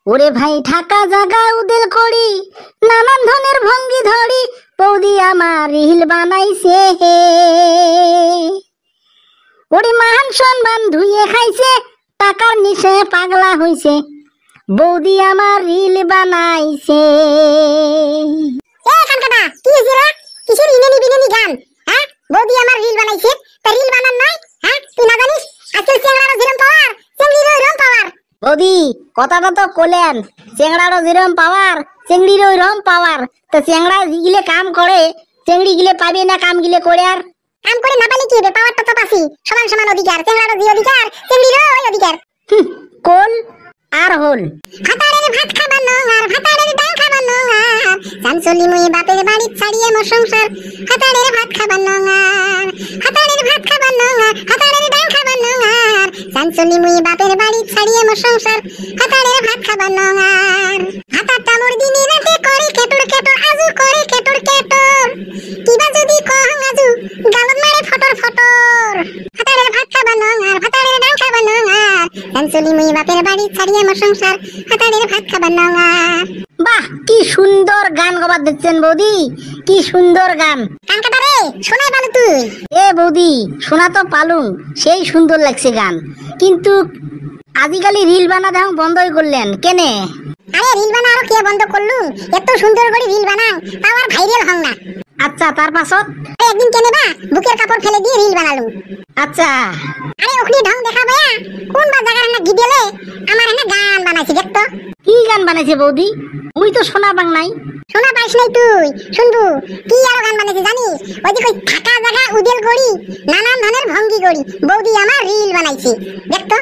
ওরে ভাই ঢাকা জাগা উদেল করি, নানান ধরনের ভঙ্গি ধরি, বৌদি আমার রিল বানাইছে হে। ওরে মান সম্মান ধুয়ে খাইছে, টাকার নিশে পাগলা হইছে, বৌদি আমার রিল বানাইছে। কানকাটা কি হইছে রে? কিসের ইনেনি বিনেনি গান? হ্যাঁ, বৌদি আমার রিল বানাইছে। তা রিল বানান নাই? হ্যাঁ, তুই না জানিস আজকাল চেংড়ারও যেরকম পাওয়ার, চেংড়িরও এরকম পাওয়ার। বৌদি কথাটা তো কলেন, চেংড়ারও যেরকম পাওয়ার, চেংড়িরও এরকম পাওয়ার। তো চেংড়া গিলে কাম করে, চেংড়ি গিলে পাবে না কাম গিলে করে। আর কাম করে না পাইলে কি হবে? পাওয়ারটা তো পাসি, সমান সমান অধিকার। চেংড়ারও যে অধিকার, চেংড়িরও ওই অধিকার। কোল আর হোল। ভাতারের ভাত খাবার নঙার, ভাতারের ডাল খাবার নঙার, চাঞ্চলি মুই বাপের বাড়ি ছাড়িয়ে মোর সংসার। ভাতারের ভাত খাবার নঙার, ভাতারের ভাত খাবার নঙার, ভাতারের ডাল খাবার নঙার, চাঞ্চলি মুই বাপের বাড়ি ছাড়িয়ে মোর সংসার। ভাতারের ভাত খাবার নঙার। ভাতারটা মোর দিনে রাতে করে কেটর কেটর, আজু করে কেটর কেটর, কিবা যদি কহং আজু গালত মারে ফটর ফটর। ভাতারের ভাত খাবার নঙার, ভাতারের ডাল খাবার নঙার, চাঞ্চলি মুই বাপের বাড়ি ছাড়িয়ে মোর সংসার। ভাতারের ভাত খাবার নঙার। বাহ, কি সুন্দর গান গাবার দিচ্ছেন বৌদি, কি সুন্দর গান। কানকাটা রে, শোনাই ভালো তুই। এ বৌদি শোনা তো পালুম, সেই সুন্দর লাগছে গান, কিন্তু আজিকালি রিল বানা দেখ বন্ধই করলেন কেনে? আরে রিল বানা আরো কে বন্ধ করলু? এত সুন্দর করে রিল বানাং, তাও আর ভাইরাল হং না। আচ্ছা তার পাছত? আরে একদিন কেনে বা বুকের কাপড় ফেলে দিয়ে রিল বানালু। আচ্ছা আরে ওখানে ঢং দেখা বয়া, কোন বা জায়গার না গিদেলে আমার এনে গান বানাইছি দেখতো। কি গান বানাইছে বৌদি? মুই তো শোনা পাং নাই। শোনা পাইস নাই তুই? শুনবু কি আরো গান বানাইছে জানিস? ওই যে কই থাকা জায়গা উদেল করি, নানান ধরনের ভঙ্গি করি, বৌদি আমার রিল বানাইছে দেখতো।